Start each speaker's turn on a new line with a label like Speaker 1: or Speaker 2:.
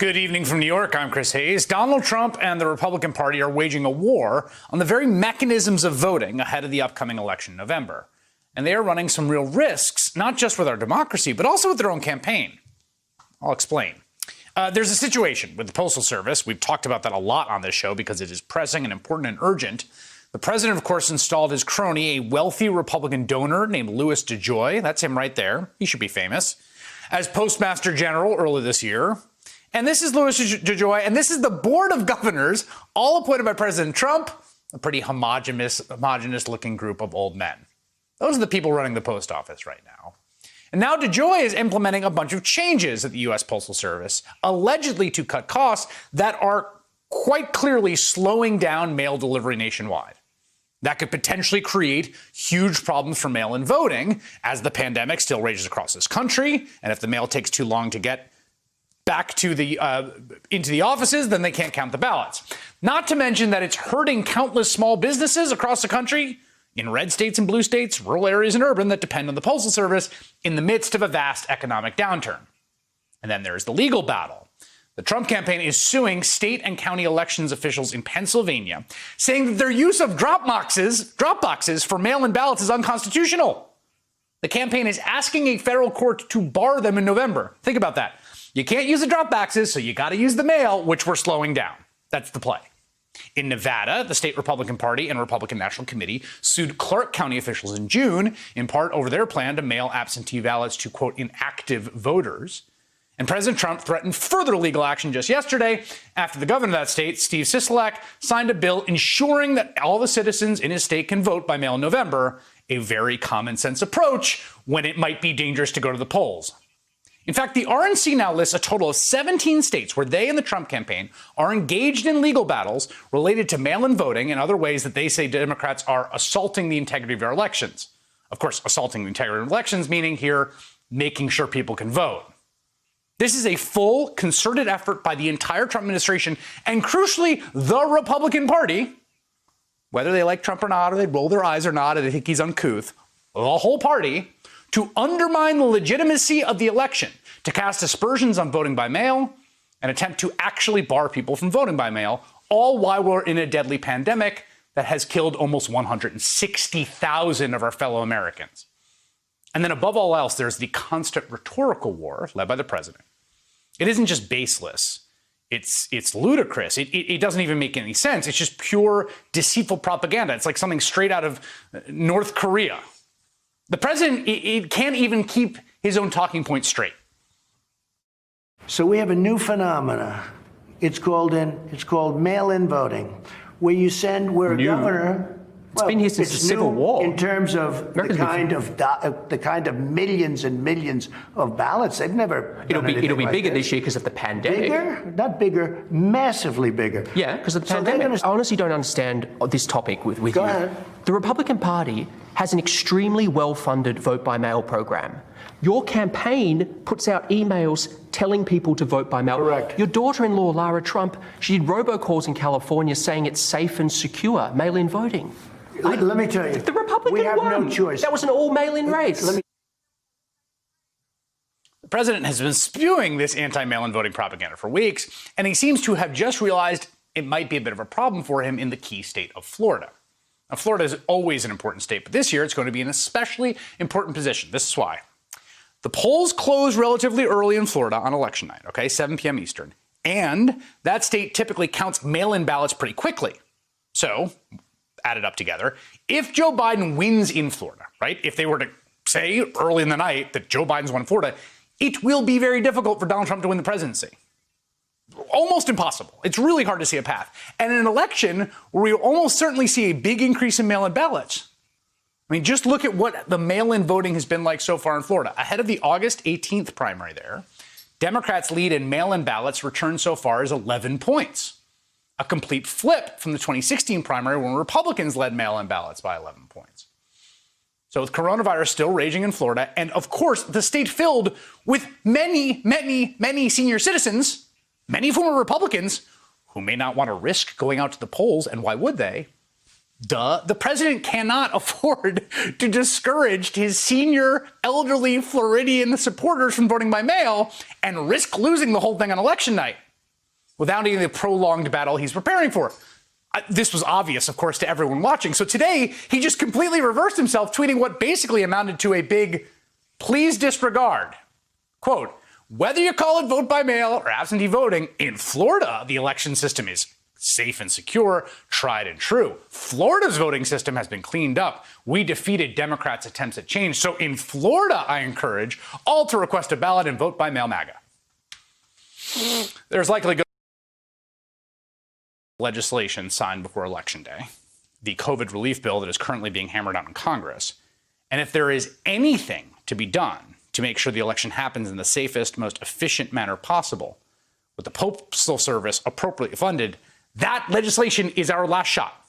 Speaker 1: Good evening from New York. I'm Chris Hayes. Donald Trump and the Republican Party are waging a war on the very mechanisms of voting ahead of the upcoming election in November. And they are running some real risks, not just with our democracy, but also with their own campaign. I'll explain. There's a situation with the Postal Service. We've talked about that a lot on this show because it is pressing and important and urgent. The president, of course, installed his crony, a wealthy Republican donor named Louis DeJoy. That's him right there. He should be famous. As Postmaster General earlier this year. And this is Louis DeJoy, and this is the Board of Governors, all appointed by President Trump, a pretty homogenous-looking group of old men. Those are the people running the post office right now. And now DeJoy is implementing a bunch of changes at the U.S. Postal Service, allegedly to cut costs that are quite clearly slowing down mail delivery nationwide. That could potentially create huge problems for mail-in voting as the pandemic still rages across this country, and if the mail takes too long to get back to the into the offices, then they can't count the ballots. Not to mention that it's hurting countless small businesses across the country, in red states and blue states, rural areas and urban, that depend on the Postal Service in the midst of a vast economic downturn. And then there's the legal battle. The Trump campaign is suing state and county elections officials in Pennsylvania, saying that their use of drop boxes for mail-in ballots is unconstitutional. The campaign is asking a federal court to bar them in November. Think about that. You can't use the drop boxes, so you got to use the mail, which we're slowing down. That's the play. In Nevada, the state Republican Party and Republican National Committee sued Clark County officials in June, in part over their plan to mail absentee ballots to, quote, inactive voters. And President Trump threatened further legal action just yesterday after the governor of that state, Steve Sisolak, signed a bill ensuring that all the citizens in his state can vote by mail in November, a very common sense approach when it might be dangerous to go to the polls. In fact, the RNC now lists a total of 17 states where they and the Trump campaign are engaged in legal battles related to mail-in voting and other ways that they say Democrats are assaulting the integrity of our elections. Of course, assaulting the integrity of elections, meaning here making sure people can vote. This is a full, concerted effort by the entire Trump administration and, crucially, the Republican Party, whether they like Trump or not, or they roll their eyes or not, or they think he's uncouth, the whole party, to undermine the legitimacy of the election, to cast aspersions on voting by mail, and attempt to actually bar people from voting by mail, all while we're in a deadly pandemic that has killed almost 160,000 of our fellow Americans. And then above all else, there's the constant rhetorical war led by the president. It isn't just baseless. It's ludicrous. It doesn't even make any sense. It's just pure deceitful propaganda. It's like something straight out of North Korea. The president it can't even keep his own talking points straight.
Speaker 2: So we have a new phenomena. It's called mail-in voting, where you send where a governor.
Speaker 3: It's been here since the Civil War.
Speaker 2: In terms of the kind of millions and millions of ballots, they've never.
Speaker 3: It'll be bigger this year because of the pandemic.
Speaker 2: Bigger, not bigger, massively bigger.
Speaker 3: Yeah, because of the pandemic. I honestly don't understand this topic with you.
Speaker 2: Go ahead.
Speaker 3: The Republican Party has an extremely well-funded vote-by-mail program. Your campaign puts out emails telling people to vote by mail.
Speaker 2: Correct.
Speaker 3: Your daughter-in-law, Lara Trump, she did robocalls in California saying it's safe and secure, mail-in voting.
Speaker 2: Let me tell you.
Speaker 3: The Republican
Speaker 2: we have
Speaker 3: won.
Speaker 2: No choice.
Speaker 3: That was an all-mail-in race.
Speaker 1: The president has been spewing this anti-mail-in voting propaganda for weeks, and he seems to have just realized it might be a bit of a problem for him in the key state of Florida. Now, Florida is always an important state, but this year it's going to be an especially important position. This is why. The polls close relatively early in Florida on election night, okay, 7 p.m. Eastern, and that state typically counts mail-in ballots pretty quickly. So, added up together, if Joe Biden wins in Florida, right, if they were to say early in the night that Joe Biden's won Florida, it will be very difficult for Donald Trump to win the presidency. Almost impossible. It's really hard to see a path. And in an election where we almost certainly see a big increase in mail-in ballots, I mean, just look at what the mail-in voting has been like so far in Florida. Ahead of the August 18th primary there, Democrats' lead in mail-in ballots returned so far as 11 points. A complete flip from the 2016 primary when Republicans led mail-in ballots by 11 points. So with coronavirus still raging in Florida, and of course the state filled with many, many, many senior citizens, many of whom are Republicans, who may not want to risk going out to the polls, and why would they? The president cannot afford to discourage his senior, elderly Floridian supporters from voting by mail and risk losing the whole thing on election night. without any of the prolonged battle he's preparing for. This was obvious, of course, to everyone watching. So today, he just completely reversed himself, tweeting what basically amounted to a big, please disregard. Quote, whether you call it vote by mail or absentee voting, in Florida, the election system is safe and secure, tried and true. Florida's voting system has been cleaned up. We defeated Democrats' attempts at change. So in Florida, I encourage all to request a ballot and vote by mail MAGA. There's likely good legislation signed before Election Day, the COVID relief bill that is currently being hammered out in Congress. And if there is anything to be done to make sure the election happens in the safest, most efficient manner possible, with the Postal Service appropriately funded, that legislation is our last shot.